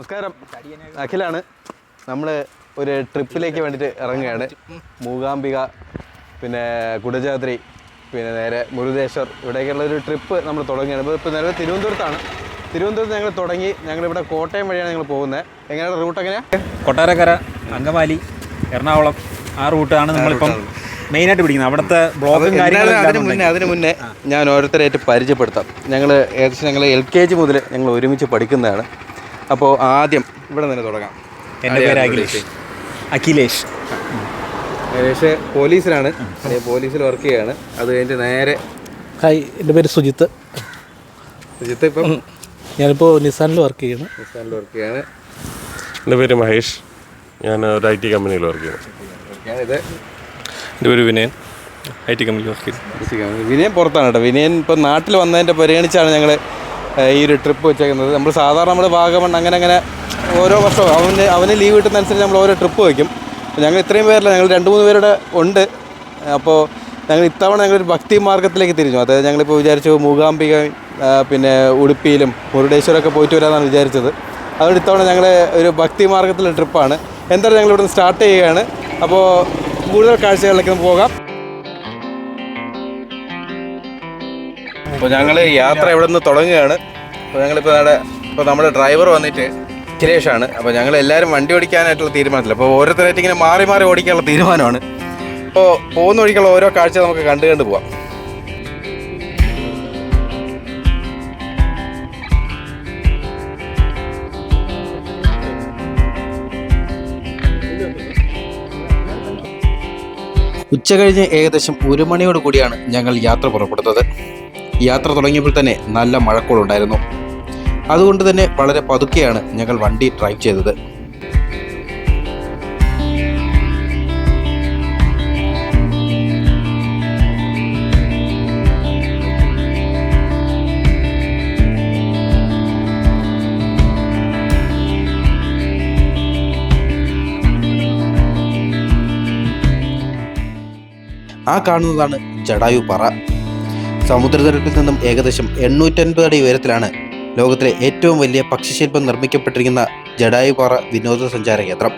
നമസ്കാരം, അഖിലാണ്. നമ്മൾ ഒരു ട്രിപ്പിലേക്ക് വേണ്ടിയിട്ട് ഇറങ്ങുകയാണ്. മൂകാംബിക, പിന്നെ കുടജാദ്രി, പിന്നെ നേരെ മുരുദേശ്വർ, ഇവിടേക്കുള്ള ഒരു ട്രിപ്പ് നമ്മൾ തുടങ്ങുകയാണ്. ഇപ്പോൾ നിലവിൽ തിരുവനന്തപുരത്താണ്. തിരുവനന്തപുരത്ത് ഞങ്ങൾ തുടങ്ങി, ഞങ്ങളിവിടെ കോട്ടയം വഴിയാണ് ഞങ്ങൾ പോകുന്നത്. എങ്ങനെയാണ് റൂട്ട്? എങ്ങനെയാണ്? കൊട്ടാരക്കര, അങ്കമാലി, എറണാകുളം, ആ റൂട്ടാണ് നമ്മളിപ്പം മെയിനായിട്ട് പിടിക്കുന്നത്. അവിടുത്തെ ബ്ലോക്കും കാര്യങ്ങളും. അതിന് മുന്നേ ഞാൻ ഓരോരുത്തരായിട്ട് പരിചയപ്പെടുത്താം. ഏകദേശം ഞങ്ങൾ LKG മുതൽ ഞങ്ങൾ ഒരുമിച്ച് പഠിക്കുന്നതാണ്. അപ്പോൾ ആദ്യം ഇവിടെ തന്നെ തുടങ്ങാം. എൻ്റെ പേര് അഖിലേഷ്. പോലീസിലാണ്, പോലീസിൽ വർക്ക് ചെയ്യുകയാണ്. അത് കഴിഞ്ഞിട്ട് നേരെ ഹായ്, എൻ്റെ പേര് സുജിത്ത്. ഇപ്പം ഞാനിപ്പോൾ നിസാനിൽ വർക്ക് ചെയ്യാണ്. എൻ്റെ പേര് മഹേഷ്, ഞാൻ ഒരു IT കമ്പനിയിൽ വർക്ക് ചെയ്യുന്നു. എൻ്റെ പേര് വിനയൻ, IT കമ്പനിയിൽ വർക്ക് ചെയ്യുന്നു. വിനയൻ പുറത്താണ് കേട്ടോ. വിനയൻ ഇപ്പം നാട്ടിൽ വന്നതിൻ്റെ പരിഗണിച്ചാണ് ഞങ്ങൾ ഈ ഒരു ട്രിപ്പ് വെച്ചേക്കുന്നത്. നമ്മൾ സാധാരണ നമ്മൾ വാഗമൺ അങ്ങനെ ഓരോ വർഷവും അവന് ലീവ് കിട്ടുന്നതനുസരിച്ച് നമ്മൾ ഓരോ ട്രിപ്പ് വയ്ക്കും. ഞങ്ങൾ ഇത്രയും പേരല്ല, ഞങ്ങൾ 2-3 പേരുടെ ഉണ്ട്. അപ്പോൾ ഞങ്ങൾ ഇത്തവണ ഞങ്ങളൊരു ഭക്തി മാർഗത്തിലേക്ക് തിരിഞ്ഞു. അതായത് ഞങ്ങളിപ്പോൾ വിചാരിച്ചു മൂകാംബിക, പിന്നെ ഉടുപ്പിയിലും മുരുടേശ്വരമൊക്കെ പോയിട്ട് വരാമെന്നാണ് വിചാരിച്ചത്. അതുകൊണ്ട് ഇത്തവണ ഞങ്ങൾ ഒരു ഭക്തി മാർഗത്തിലുള്ള ട്രിപ്പാണ്. എന്തായാലും ഞങ്ങൾ ഇവിടെ സ്റ്റാർട്ട് ചെയ്യുകയാണ്. അപ്പോൾ കൂടുതൽ കാഴ്ചകളിലേക്ക് നമുക്ക് പോകാം. അപ്പോൾ ഞങ്ങൾ യാത്ര ഇവിടെ നിന്ന് തുടങ്ങുകയാണ്. അപ്പോൾ ഞങ്ങളിപ്പോൾ നമ്മുടെ ഡ്രൈവർ വന്നിട്ട് അഖിലേഷാണ്. അപ്പോൾ ഞങ്ങൾ എല്ലാവരും വണ്ടി ഓടിക്കാനായിട്ടുള്ള തീരുമാനത്തില്ല. അപ്പോൾ ഓരോരുത്തരായിട്ട് ഇങ്ങനെ മാറി മാറി ഓടിക്കാനുള്ള തീരുമാനമാണ്. അപ്പോൾ പോകുന്ന വഴിക്കുള്ള ഓരോ കാഴ്ച നമുക്ക് കണ്ടു പോവാം. ഉച്ച കഴിഞ്ഞ് ഏകദേശം 1 മണിയോട് കൂടിയാണ് ഞങ്ങൾ യാത്ര പുറപ്പെടുന്നത്. യാത്ര തുടങ്ങിയപ്പോൾ തന്നെ നല്ല മഴക്കോളുണ്ടായിരുന്നു. അതുകൊണ്ട് തന്നെ വളരെ പതുക്കെയാണ് ഞങ്ങൾ വണ്ടി ഡ്രൈവ് ചെയ്തത്. ആ കാണുന്നതാണ് ജടായു പാറ. സമുദ്രനിരപ്പിൽ നിന്നും ഏകദേശം 850 അടി ഉയരത്തിലാണ് ലോകത്തിലെ ഏറ്റവും വലിയ പക്ഷിശില്പം നിർമ്മിക്കപ്പെട്ടിരിക്കുന്ന ജടായു പാറ വിനോദസഞ്ചാര കേന്ദ്രം.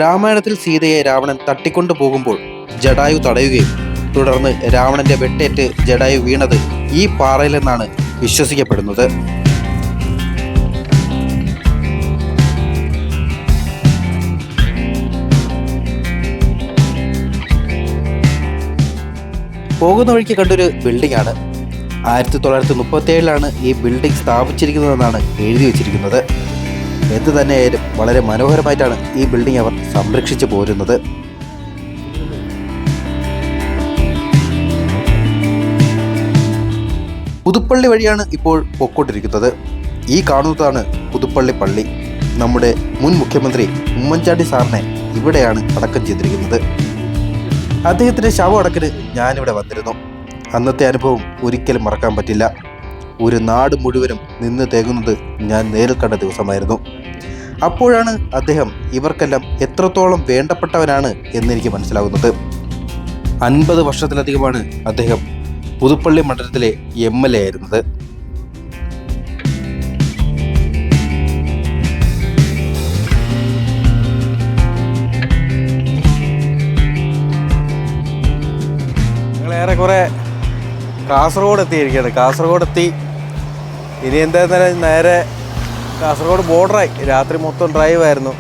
രാമായണത്തിൽ സീതയെ രാവണൻ തട്ടിക്കൊണ്ടു പോകുമ്പോൾ ജടായു തടയുകയും തുടർന്ന് രാവണന്റെ വെട്ടേറ്റ് ജടായു വീണത് ഈ പാറയിൽ നിന്നാണ് വിശ്വസിക്കപ്പെടുന്നത്. പോകുന്ന വഴിക്ക് കണ്ടൊരു ബിൽഡിംഗ് ആണ്. 1937 ഈ ബിൽഡിംഗ് സ്ഥാപിച്ചിരിക്കുന്നതെന്നാണ് എഴുതി വച്ചിരിക്കുന്നത്. എന്ത് തന്നെയായാലും വളരെ മനോഹരമായിട്ടാണ് ഈ ബിൽഡിംഗ് അവർ സംരക്ഷിച്ചു പോരുന്നത്. പുതുപ്പള്ളി വഴിയാണ് ഇപ്പോൾ പൊക്കോട്ടിരിക്കുന്നത്. ഈ കാണുന്നതാണ് പുതുപ്പള്ളി പള്ളി. നമ്മുടെ മുൻ മുഖ്യമന്ത്രി ഉമ്മൻചാണ്ടി സാറിനെ ഇവിടെയാണ് അടക്കം ചെയ്തിരിക്കുന്നത്. അദ്ദേഹത്തിൻ്റെ ശവം അടക്കിന് ഞാനിവിടെ വന്നിരുന്നു. അന്നത്തെ അനുഭവം ഒരിക്കലും മറക്കാൻ പറ്റില്ല. ഒരു നാട് മുഴുവനും നിന്ന് തേങ്ങുന്നത് ഞാൻ നേരിൽ കണ്ട ദിവസമായിരുന്നു. അപ്പോഴാണ് അദ്ദേഹം ഇവർക്കെല്ലാം എത്രത്തോളം വേണ്ടപ്പെട്ടവനാണ് എന്നെനിക്ക് മനസ്സിലാകുന്നത്. 50 വർഷത്തിലധികമാണ് അദ്ദേഹം പുതുപ്പള്ളി മണ്ഡലത്തിലെ MLA ആയിരുന്നത്. ഏറെക്കുറെ കാസർഗോഡ് എത്തിയിരിക്കുകയാണ്. കാസർഗോഡ് എത്തി. ഇനി എന്തായാലും നേരെ കാസർഗോഡ് ബോർഡറായി. രാത്രി മൊത്തം ഡ്രൈവായിരുന്നു.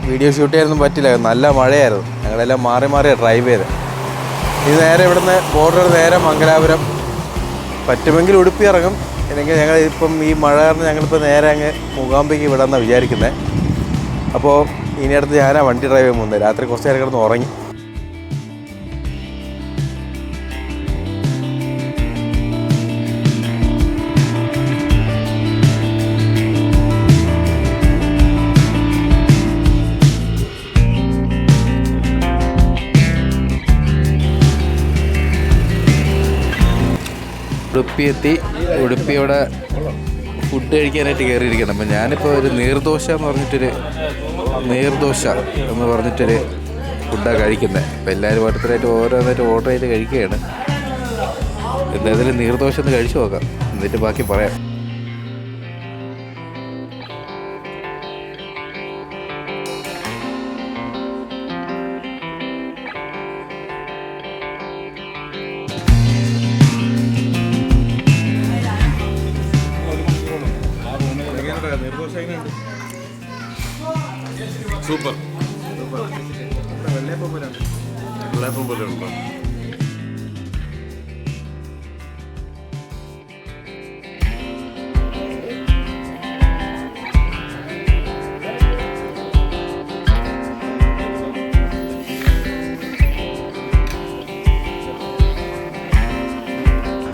വീഡിയോ ഷൂട്ട് ചെയ്യാനൊന്നും പറ്റില്ല, നല്ല മഴയായിരുന്നു. ഞങ്ങളെല്ലാം മാറി മാറിയാണ് ഡ്രൈവ് ചെയ്തത്. ഇനി നേരെ ഇവിടുന്ന് ബോർഡർ നേരെ മംഗലാപുരം, പറ്റുമെങ്കിൽ ഉടുപ്പി ഇറങ്ങും. അല്ലെങ്കിൽ ഞങ്ങൾ ഇപ്പം ഈ മഴ കാരണം ഞങ്ങളിപ്പോൾ നേരെ അങ്ങ് മൂകാംബിക്ക് വിടാമെന്നാണ് വിചാരിക്കുന്നത്. അപ്പോൾ ഇനി അടുത്ത് ഞാനാണ് വണ്ടി ഡ്രൈവ് ചെയ്യാൻ പോകുന്നത്. രാത്രി കുറച്ച് നേരം കിടന്ന് ഉറങ്ങി. ഉടുപ്പി എത്തി. ഉടുപ്പിയോടെ ഫുഡ് കഴിക്കാനായിട്ട് കയറിയിരിക്കണം. അപ്പം ഞാനിപ്പോൾ ഒരു നീർദോശ എന്ന് പറഞ്ഞിട്ടൊരു ഫുഡാണ് കഴിക്കുന്നത്. അപ്പോൾ എല്ലാവരും ഓരോരുത്തരായിട്ട് ഓരോന്നായിട്ട് ഓർഡർ ചെയ്ത് കഴിക്കുകയാണ്. എന്തായാലും നീർദോശ ഒന്ന് കഴിച്ചു നോക്കാം, എന്നിട്ട് ബാക്കി പറയാം. സൂപ്പർ. വെള്ളയപ്പം പോലെ ഉണ്ടോ?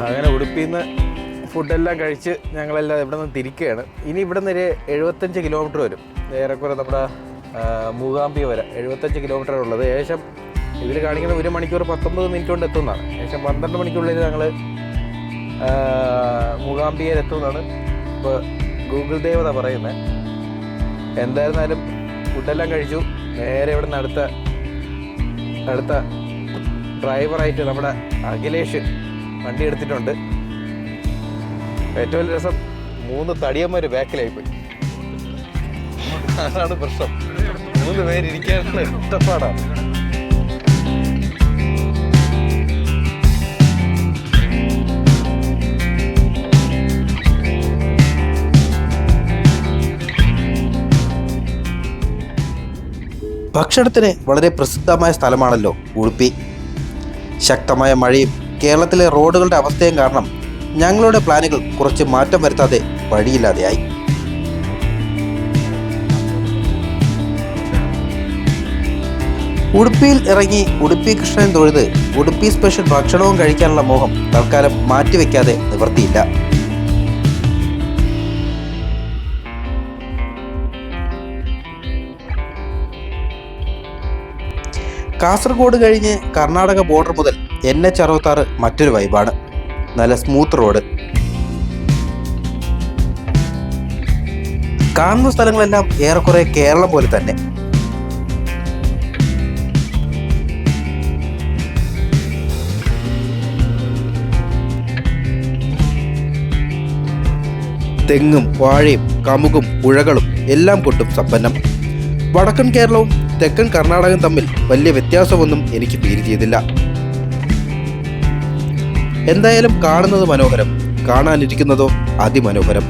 അങ്ങനെ ഉടുപ്പിയിൽ നിന്ന് ഫുഡെല്ലാം കഴിച്ച് ഞങ്ങളെല്ലാം ഇവിടെ നിന്ന് തിരിക്കുകയാണ്. ഇനി ഇവിടെ നിന്ന് ഒരു 75 കിലോമീറ്റർ വരും, ഏറെക്കുറെ നമ്മുടെ മൂകാംബിക വരെ 75 കിലോമീറ്റർ ഉള്ളത്. ഏകദേശം ഇതിൽ കാണിക്കുന്ന 1 മണിക്കൂർ 19 മിനിറ്റ് കൊണ്ട് എത്തുന്നതാണ്. ഏകദേശം 12 മണിക്കുള്ളിൽ ഞങ്ങൾ മൂകാംബികയിൽ എത്തുന്നതാണ് ഇപ്പോൾ ഗൂഗിൾ ദേവത പറയുന്നത്. എന്തായിരുന്നാലും ഫുഡെല്ലാം കഴിച്ചു. നേരെ ഇവിടെ നിന്ന് അടുത്ത ഡ്രൈവറായിട്ട് നമ്മുടെ അഖിലേഷ് വണ്ടി എടുത്തിട്ടുണ്ട്. ഏറ്റവും വലിയ രസം 3 തടിയന്മാർ ബാക്കിലായിപ്പോയി. അതാണ് പ്രശ്നം. 3 പേരിയ്ക്കാനുള്ള ഇഷ്ടപ്പാടാണ്. ഭക്ഷണത്തിന് വളരെ പ്രസിദ്ധമായ സ്ഥലമാണല്ലോ ഉടുപ്പി. ശക്തമായ മഴയും കേരളത്തിലെ റോഡുകളുടെ അവസ്ഥയും കാരണം ഞങ്ങളുടെ പ്ലാനുകൾ കുറച്ച് മാറ്റം വരുത്താതെ വഴിയില്ലാതെയായി. ഉടുപ്പിയിൽ ഇറങ്ങി ഉടുപ്പി കൃഷ്ണൻ തൊഴുത് ഉടുപ്പി സ്പെഷ്യൽ ഭക്ഷണവും കഴിക്കാനുള്ള മോഹം തൽക്കാലം മാറ്റിവെക്കാതെ നിവർത്തിയില്ല. കാസർഗോഡ് കഴിഞ്ഞ് കർണാടക ബോർഡർ മുതൽ NH66 മറ്റൊരു വൈബാണ്. നല്ല സ്മൂത്ത് റോഡ്. കാണുന്ന സ്ഥലങ്ങളെല്ലാം ഏറെക്കുറെ കേരളം പോലെ തന്നെ. തെങ്ങും വാഴയും കമുകും പുഴകളും എല്ലാം കൊണ്ടും സമ്പന്നം. വടക്കൻ കേരളവും തെക്കൻ കർണാടകവും തമ്മിൽ വലിയ വ്യത്യാസമൊന്നും എനിക്ക് ഫീൽ ചെയ്തില്ല. എന്തായാലും കാണുന്നത് മനോഹരം, കാണാനിരിക്കുന്നതോ അതിമനോഹരം.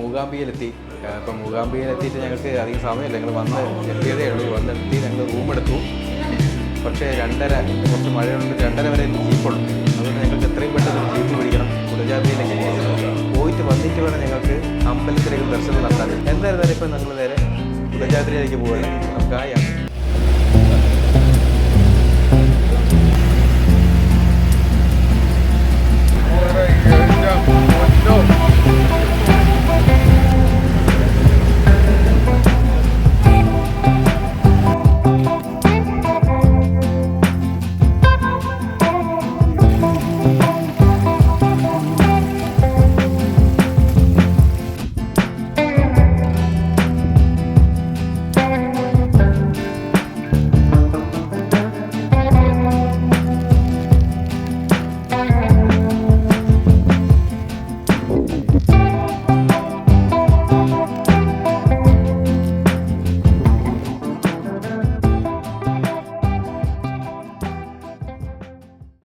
മൂകാംബികയിലെത്തി. ഇപ്പം മൂകാംബികയിലെത്തിയിട്ട് ഞങ്ങൾക്ക് അധികം സമയമില്ല, ഞങ്ങൾ വന്ന് എത്തിയതേ ഉള്ളൂ. വന്നെത്തി ഞങ്ങൾ റൂമെടുത്തു. പക്ഷേ 2:30 കുറച്ച് മഴയുണ്ട്, 2:30 വരെ ജീപ്പുള്ളൂ. അതുകൊണ്ട് ഞങ്ങൾക്ക് എത്രയും പെട്ടെന്ന് ജീപ്പ് പിടിക്കണം, കുടജാദ്രിയിലേക്ക് പോയിട്ട് വന്നിട്ട് വേണം ഞങ്ങൾക്ക് അമ്പലത്തിലേക്ക് ദർശനം നടത്താൻ. എന്തായിരുന്നാലും ഇപ്പം ഞങ്ങൾ നേരെ കുടജാദ്രിയിലേക്ക് പോവുകയാണ്. നമുക്ക് ആ